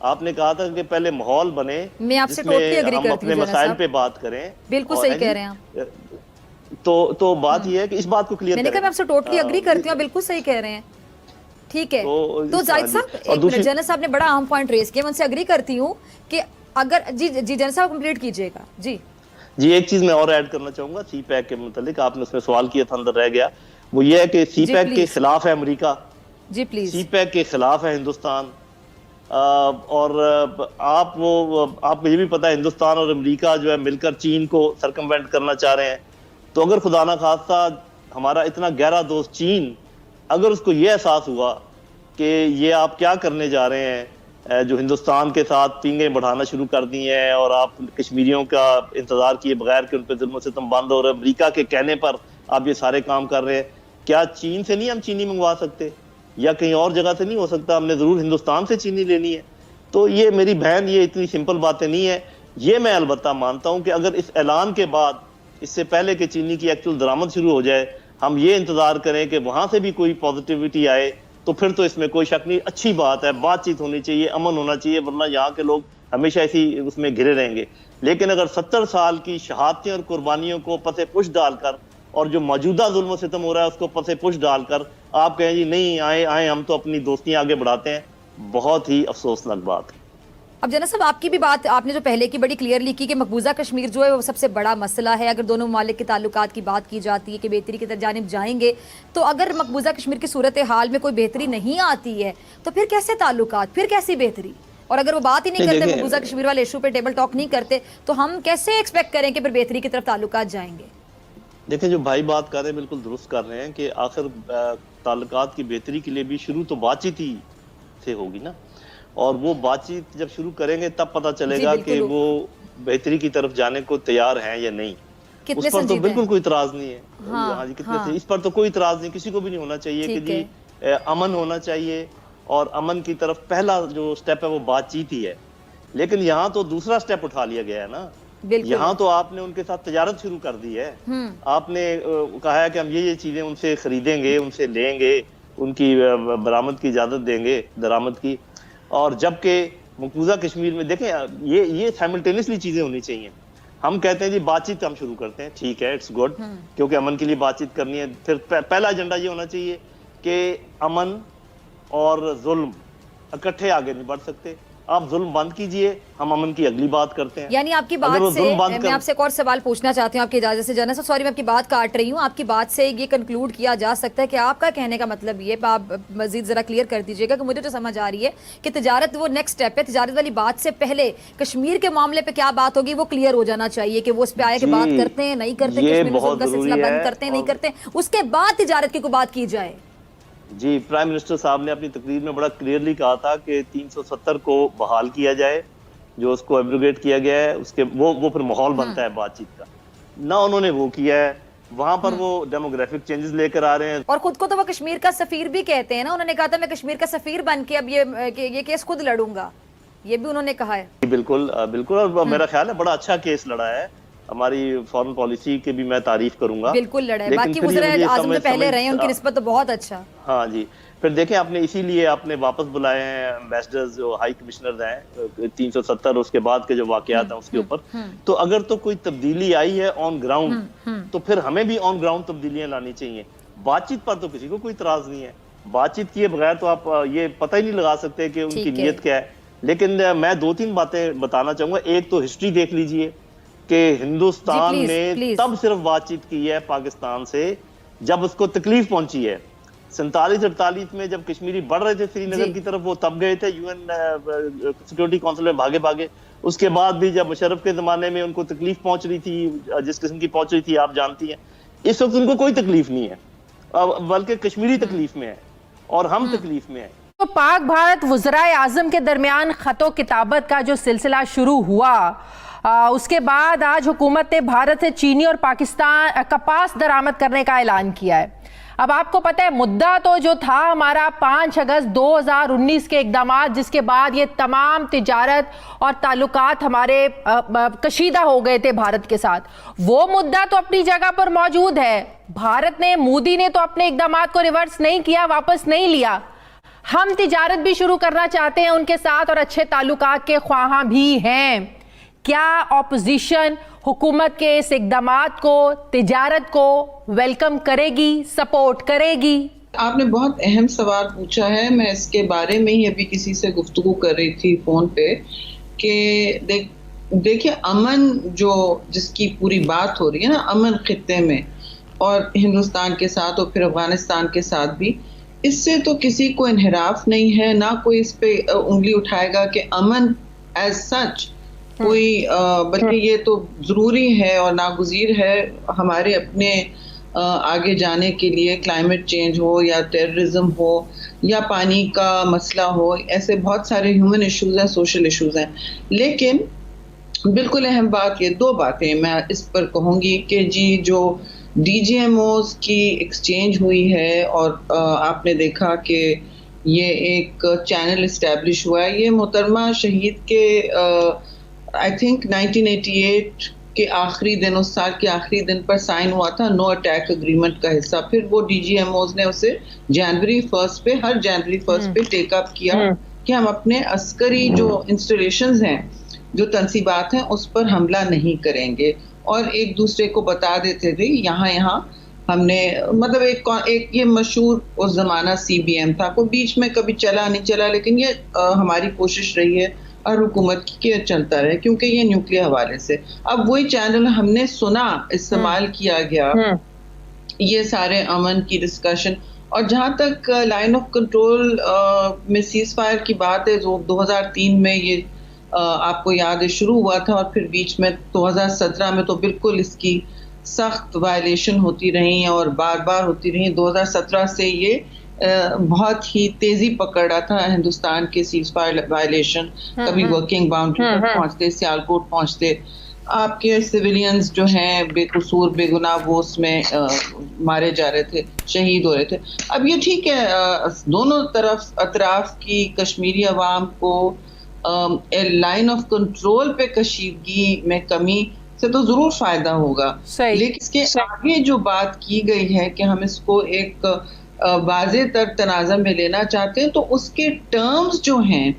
آپ نے کہا تھا کہ پہلے ماحول بنے میں آپ سے جس میں totally agree ہم کرتی اپنے ہوں مسائل صاحب. پہ بات کریں. بالکل اور صحیح کہہ رہے ہیں آپ. تو بات یہ ہے کہ اس بات کو کلیئر میں نے کہا میں آپ سے ٹوٹلی اگری کرتی ہوں, بالکل صحیح کہہ رہے ہیں. ٹھیک ہے, تو زاہد صاحب ایک منٹ, جنرل صاحب نے بڑا اہم پوائنٹ ریز کیا, میں ان سے اگری کرتی ہوں کہ اگر جی جنرل صاحب کمپلیٹ کیجئے گا. جی ایک چیز میں اور ایڈ کرنا چاہوں گا سی پیک کے متعلق, آپ نے اس میں سوال کیا تھا اندر رہ گیا, وہ یہ ہے کہ سی پیک کے خلاف ہے امریکہ, جی پلیز, سی پیک کے خلاف ہے ہندوستان, اور آپ کو یہ بھی پتا ہے ہندوستان اور امریکہ جو ہے مل کر چین کو سرکموینٹ کرنا چاہ رہے ہیں. تو اگر خدا نہ خواستہ ہمارا اتنا گہرا دوست چین, اگر اس کو یہ احساس ہوا کہ یہ آپ کیا کرنے جا رہے ہیں, جو ہندوستان کے ساتھ پینگیں بڑھانا شروع کر دی ہیں اور آپ کشمیریوں کا انتظار کیے بغیر کہ ان پہ ظلم و ستم بند ہو رہا ہے, امریکہ کے کہنے پر آپ یہ سارے کام کر رہے ہیں, کیا چین سے نہیں ہم چینی منگوا سکتے یا کہیں اور جگہ سے نہیں ہو سکتا؟ ہم نے ضرور ہندوستان سے چینی لینی ہے. تو یہ میری بہن یہ اتنی سمپل باتیں نہیں ہے. یہ میں البتہ مانتا ہوں کہ اگر اس اعلان کے بعد, اس سے پہلے کہ چینی کی ایکچول درآمد شروع ہو جائے, ہم یہ انتظار کریں کہ وہاں سے بھی کوئی پازیٹیوٹی آئے, تو پھر تو اس میں کوئی شک نہیں, اچھی بات ہے, بات چیت ہونی چاہیے, امن ہونا چاہیے, ورنہ یہاں کے لوگ ہمیشہ اسی اس میں گھرے رہیں گے. لیکن اگر 70 سال کی شہادتیں اور قربانیوں کو پس پش ڈال کر, اور جو موجودہ ظلم و ستم ہو رہا ہے اس کو پس پش ڈال کر آپ کہیں جی نہیں آئیں ہم تو اپنی دوستیاں آگے بڑھاتے ہیں, بہت ہی افسوسناک بات ہے. اب جنرل صاحب آپ کی بھی بات آپ نے جو پہلے کی بڑی کلیئرلی کی کہ مقبوضہ کشمیر جو ہے وہ سب سے بڑا مسئلہ ہے. اگر دونوں ممالک کے تعلقات کی بات کی جاتی ہے کہ بہتری کی جانب جائیں گے, تو اگر مقبوضہ کشمیر کی صورتحال میں کوئی بہتری نہیں آتی ہے تو پھر کیسے تعلقات, پھر کیسی بہتری؟ اور اگر وہ بات ہی نہیں کرتے, مقبوضہ کشمیر والے ایشو پہ ٹیبل ٹاک نہیں کرتے, تو ہم کیسے ایکسپیکٹ کریں کہ پھر بہتری کی طرف تعلقات جائیں گے؟ دیکھیں جو بھائی بات کر رہے ہیں بالکل درست کر رہے ہیں کہ آخر تعلقات کی بہتری کے لیے بھی شروع تو بات چیت ہی سے ہوگی نا, اور وہ بات چیت جب شروع کریں گے تب پتہ چلے گا کہ وہ بہتری کی طرف جانے کو تیار ہیں یا نہیں. اس پر تو بالکل کوئی اعتراض نہیں ہے. ہاں جی کتنے سے, اس پر تو کوئی اعتراض نہیں, کسی کو بھی نہیں ہونا چاہیے کہ جی امن ہونا چاہیے, اور امن کی طرف پہلا جو سٹیپ ہے وہ بات چیت ہی ہے. لیکن یہاں تو دوسرا سٹیپ اٹھا لیا گیا ہے نا, یہاں تو آپ نے ان کے ساتھ تجارت شروع کر دی ہے. آپ نے کہا ہے کہ ہم یہ چیزیں ان سے خریدیں گے, ان سے لیں گے, ان کی برآمد کی اجازت دیں گے, درآمد کی. اور جبکہ مقبوضہ کشمیر میں دیکھیں یہ سائملٹینیسلی چیزیں ہونی چاہیے. ہم کہتے ہیں جی بات چیت ہم شروع کرتے ہیں, ٹھیک ہے, اٹس گڈ, کیونکہ امن کے لیے بات چیت کرنی ہے. پھر پہلا ایجنڈا یہ ہونا چاہیے کہ امن اور ظلم اکٹھے آگے نہیں بڑھ سکتے. آپ ظلم بند کیجئے, ہم امن کی اگلی بات کرتے ہیں. یعنی آپ کی بات سے میں آپ سے ایک اور سوال پوچھنا چاہتی ہوں آپ کی اجازت سے. جنرل صاحب سوری میں آپ کی بات کاٹ رہی ہوں, آپ کی بات سے یہ کنکلوڈ کیا جا سکتا ہے کہ آپ کا کہنے کا مطلب یہ, آپ مزید ذرا کلیئر کر دیجئے گا کہ مجھے جو سمجھ آ رہی ہے کہ تجارت وہ نیکسٹ سٹیپ ہے, تجارت والی بات سے پہلے کشمیر کے معاملے پہ کیا بات ہوگی وہ کلیئر ہو جانا چاہیے کہ وہ اس پہ آئے کہ بات کرتے ہیں نہیں کرتے, کشمیر میں ظلم کا سلسلہ بند کرتے ہیں نہیں کرتے, اس کے بعد تجارت کی کوئی بات کی جائے. جی پرائم منسٹر صاحب نے اپنی تقریر میں بڑا کلیئرلی کہا تھا کہ 370 کو بحال کیا جائے, جو اس کو ایبروگیٹ کیا گیا ہے, اس کے وہ پھر ماحول بنتا ہے بات چیت کا. نہ انہوں نے وہ کیا ہے, وہاں پر وہ ڈیموگرافک چینجز لے کر آ رہے ہیں. اور خود کو تو وہ کشمیر کا سفیر بھی کہتے ہیں نا, انہوں نے کہا تھا میں کشمیر کا سفیر بن کے اب یہ کیس خود لڑوں گا, یہ بھی انہوں نے کہا ہے. بالکل بالکل, اور میرا خیال ہے بڑا اچھا کیس لڑا ہے. ہماری فورن پالیسی کے بھی میں تعریف کروں گا. بالکل لڑا ہے, باقی وزراء اعظم جو پہلے رہے ہیں ان کی نسبت تو بہت اچھا. ہاں جی, پھر دیکھیں آپ نے اسی لیے آپ نے واپس بلائے ہیں ایمبیسڈرز جو ہائی کمشنرز ہیں 370 اس کے بعد کے جو واقعات ہیں اس کے اوپر. تو اگر تو کوئی تبدیلی آئی ہے آن گراؤنڈ تو پھر ہمیں بھی آن گراؤنڈ تبدیلیاں لانی چاہیے. بات چیت پر تو کسی کو کوئی اعتراض نہیں ہے, بات چیت کیے بغیر تو آپ یہ پتہ ہی نہیں لگا سکتے کہ ان کی نیت کیا ہے. لیکن میں 2-3 باتیں بتانا چاہوں گا. ایک تو ہسٹری دیکھ لیجئے کہ ہندوستان نے تب صرف بات چیت کی ہے پاکستان سے جب اس کو تکلیف پہنچی ہے. 47-48 میں جب کشمیری بڑھ رہے تھے سری نگر کی طرف, وہ تب گئے تھے UN سیکورٹی کونسل میں بھاگے. اس کے بعد بھی جب مشرف کے زمانے میں ان کو تکلیف پہنچ رہی تھی, جس قسم کی پہنچ رہی تھی آپ جانتی ہیں, اس وقت ان کو کوئی تکلیف نہیں ہے, بلکہ کشمیری تکلیف میں ہے اور ہم تکلیف میں ہیں. تو پاک بھارت وزرائے اعظم کے درمیان خط و کتابت کا جو سلسلہ شروع ہوا, اس کے بعد آج حکومت نے بھارت سے چینی اور پاکستان کپاس درآمد کرنے کا اعلان کیا ہے. اب آپ کو پتہ ہے مدعا تو جو تھا ہمارا 5 اگست 2019 کے اقدامات, جس کے بعد یہ تمام تجارت اور تعلقات ہمارے کشیدہ ہو گئے تھے بھارت کے ساتھ, وہ مدعا تو اپنی جگہ پر موجود ہے. بھارت نے, مودی نے تو اپنے اقدامات کو ریورس نہیں کیا, واپس نہیں لیا. ہم تجارت بھی شروع کرنا چاہتے ہیں ان کے ساتھ اور اچھے تعلقات کے خواہاں بھی ہیں. کیا اپوزیشن حکومت کے اس اقدامات کو، تجارت کو ویلکم کرے گی، سپورٹ کرے گی؟ آپ نے بہت اہم سوال پوچھا ہے. میں اس کے بارے میں ہی ابھی کسی سے گفتگو کر رہی تھی فون پہ کہ دیکھیں امن جو جس کی پوری بات ہو رہی ہے نا، امن خطے میں اور ہندوستان کے ساتھ اور پھر افغانستان کے ساتھ بھی، اس سے تو کسی کو انحراف نہیں ہے، نہ کوئی اس پہ انگلی اٹھائے گا کہ امن ایز سچ کوئی، بلکہ یہ تو ضروری ہے اور ناگزیر ہے ہمارے اپنے آگے جانے کے لیے. کلائمیٹ چینج ہو یا ٹیررزم ہو یا پانی کا مسئلہ ہو، ایسے بہت سارے ہیومن ایشوز ہیں، سوشل ایشوز ہیں. لیکن بالکل اہم بات، یہ دو باتیں میں اس پر کہوں گی کہ جی جو ڈی جی ایم اوز کی ایکسچینج ہوئی ہے اور آپ نے دیکھا کہ یہ ایک چینل اسٹیبلش ہوا ہے، یہ محترمہ شہید کے آئی تھنک 1988 کے آخری دن، اس سال کے آخری دن پر سائن ہوا تھا نو اٹیک اگریمنٹ کا حصہ. پھر وہ ڈی جی ایم اوز نے اسے جنوری 1 پہ، ہر جنوری 1 پہ ٹیک اپ کیا کہ ہم اپنے عسکری جو انسٹالیشنز ہیں، جو تنصیبات ہیں، اس پر حملہ نہیں کریں گے. اور ایک دوسرے کو بتا دیتے تھے یہاں ہم نے، مطلب ایک یہ مشہور اس زمانہ CBM تھا، کوئی بیچ میں کبھی چلا نہیں چلا، لیکن یہ ہماری کوشش رہی ہے اور حکومت کی کہ چلتا رہے، کیونکہ یہ نیوکلیر حوالے سے. اب وہی چینل ہم نے سنا، استعمال کیا گیا، یہ سارے امن کی ڈسکشن. اور جہاں تک لائن آف کنٹرول میں سیز فائر کی بات ہے، جو 2003 میں یہ آپ کو یاد ہے شروع ہوا تھا، اور پھر بیچ میں 2017 میں تو بالکل اس کی سخت وائلیشن ہوتی رہی اور بار بار ہوتی رہی. 2017 سے یہ بہت ہی تیزی پکڑ رہا تھا ہندوستان کے سیز فائر وائلیشن. کبھی ورکنگ باؤنڈری پر پہنچتے، سیالکوٹ پہنچتے، آپ کے سیولینز جو ہیں بے قصور بے گناہ وہ اس میں مارے جا رہے تھے، شہید ہو رہے تھے. اب یہ ٹھیک ہے، دونوں اطراف کی کشمیری عوام کو لائن آف کنٹرول پہ کشیدگی میں کمی سے تو ضرور فائدہ ہوگا. لیکن اس کے آگے جو بات کی گئی ہے کہ ہم اس کو ایک واضح تر تنازع میں لینا چاہتے ہیں، تو اس کے ٹرمز جو ہیں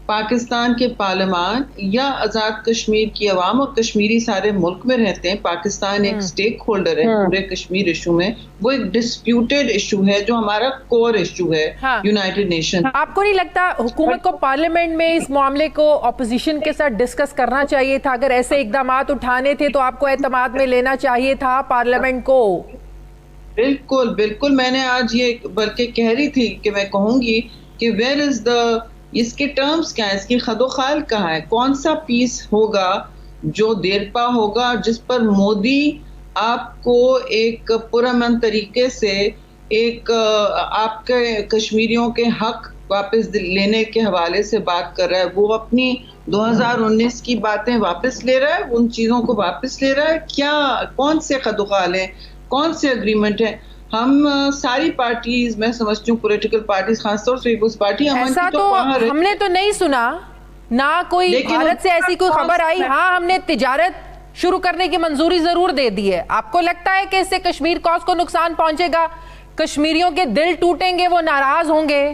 پاکستان کے پارلیمان یا آزاد کشمیر کی عوام، اور کشمیری سارے ملک میں رہتے ہیں، پاکستان ایک سٹیک ہولڈر ہے پورے کشمیر ایشو میں، وہ ایک ڈسپیوٹیڈ ایشو ہے جو ہمارا کور ایشو ہے یونائٹڈ نیشن. آپ کو نہیں لگتا حکومت کو پارلیمنٹ میں اس معاملے کو اپوزیشن کے ساتھ ڈسکس کرنا چاہیے تھا؟ اگر ایسے اقدامات اٹھانے تھے تو آپ کو اعتماد میں لینا چاہیے تھا پارلیمنٹ کو. بالکل میں نے آج یہ بلکہ کہہ رہی تھی کہ میں کہوں گی کہ ویئر از دا، اس کے ٹرمز کیا ہیں، اس کی خد و خال کہاں ہے، کون سا پیس ہوگا جو دیرپا ہوگا، جس پر مودی آپ کو ایک پرامن طریقے سے ایک آپ کے کشمیریوں کے حق واپس لینے کے حوالے سے بات کر رہا ہے. وہ اپنی 2019 کی باتیں واپس لے رہا ہے، ان چیزوں کو واپس لے رہا ہے. کیا کون سے خد و خال ہیں، کون سے اگریمنٹ ہیں؟ ہم ساری پارٹیز، میں سمجھتی ہوں پولیٹیکل پارٹیز، خاص طور سے پیپلز پارٹی، ایسا تو ہم نے تو نہیں سنا، نہ کوئی بھارت سے ایسی کوئی خبر آئی. ہاں، ہم نے تجارت شروع کرنے کی منظوری ضرور دے دی ہے. آپ کو لگتا ہے کہ اس سے کشمیر کاز کو نقصان پہنچے گا، کشمیریوں کے دل ٹوٹیں گے، وہ ناراض ہوں گے؟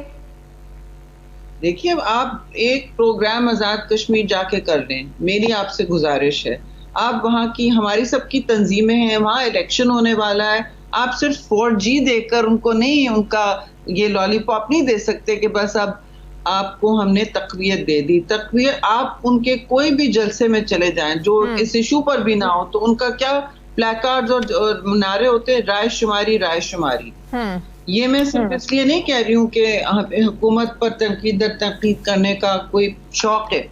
دیکھیے، آپ ایک پروگرام آزاد کشمیر جا کے کر لیں، میری آپ سے گزارش ہے. آپ وہاں کی، ہماری سب کی تنظیمیں ہیں، وہاں الیکشن ہونے والا ہے. آپ صرف 4G دے کر ان کو نہیں، ان کا یہ لالی پاپ نہیں دے سکتے کہ بس اب آپ کو ہم نے تقویت دے دی. تقویت، آپ ان کے کوئی بھی جلسے میں چلے جائیں جو اس ایشو پر بھی نہ ہو، تو ان کا کیا پلیکارڈز اور نعرے ہوتے ہیں، رائے شماری رائے شماری. یہ میں صرف اس لیے نہیں کہہ رہی ہوں کہ حکومت پر تنقید در تنقید کرنے کا کوئی شوق ہے.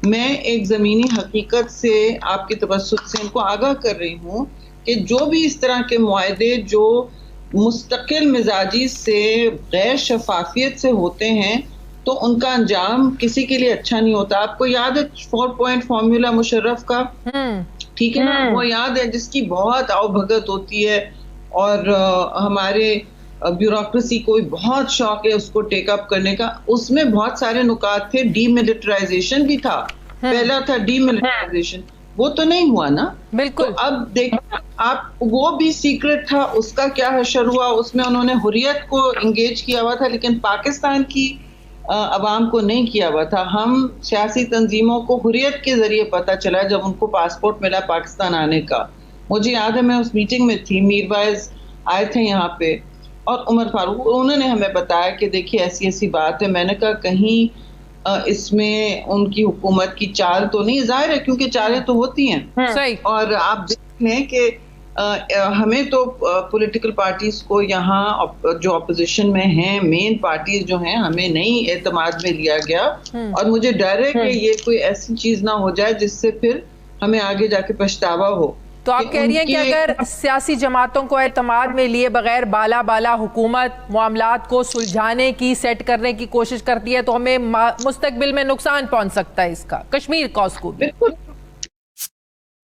میں ایک زمینی حقیقت سے آپ کے توسط سے ان کو آگاہ کر رہی ہوں کہ جو بھی اس طرح کے معاہدے جو مستقل مزاجی سے غیر شفافیت سے ہوتے ہیں، تو ان کا انجام کسی کے لیے اچھا نہیں ہوتا. آپ کو یاد ہے 4 پوائنٹ فارمولا مشرف کا؟ ٹھیک ہے نا، وہ یاد ہے، جس کی بہت آؤ بھگت ہوتی ہے اور ہمارے بیوروکریسی کو بہت شوق ہے اس کو ٹیک اپ کرنے کا. اس میں بہت سارے نکات تھے، ڈی ملٹرائزیشن بھی تھا، پہلا تھا ڈی ملٹرائزیشن، وہ تو نہیں ہوا نا. بالکل. اب دیکھیں، آپ وہ بھی سیکرٹ تھا، اس کا کیا حشر ہوا، اس میں انہوں نے حریت کو انگیج کیا ہوا تھا لیکن پاکستان کی عوام کو نہیں کیا ہوا تھا. ہم سیاسی تنظیموں کو حریت کے ذریعے پتہ چلا جب ان کو پاسپورٹ ملا پاکستان آنے کا. مجھے یاد ہے میں اس میٹنگ میں تھی، میر وائز آئے تھے یہاں پہ اور عمر فاروق، انہوں نے ہمیں بتایا کہ دیکھیے ایسی ایسی بات ہے. میں نے کہا کہیں اس میں ان کی حکومت کی چال تو نہیں، ظاہر ہے کیونکہ چالیں تو ہوتی ہیں. صحیح. اور آپ دیکھ لیں کہ ہمیں تو پولیٹیکل پارٹیز کو یہاں جو اپوزیشن میں ہیں، مین پارٹیز جو ہیں، ہمیں نہیں اعتماد میں لیا گیا اور مجھے ڈر ہے کہ یہ کوئی ایسی چیز نہ ہو جائے جس سے پھر ہمیں آگے جا کے پچھتاوا ہو. تو آپ کہہ رہی ہیں کہ اگر سیاسی جماعتوں کو اعتماد میں لیے بغیر بالا حکومت معاملات کو سلجھانے کی، سیٹ کرنے کی کوشش کرتی ہے تو ہمیں مستقبل میں نقصان پہنچ سکتا ہے اس کا کشمیر کاز کو بھی. بالکل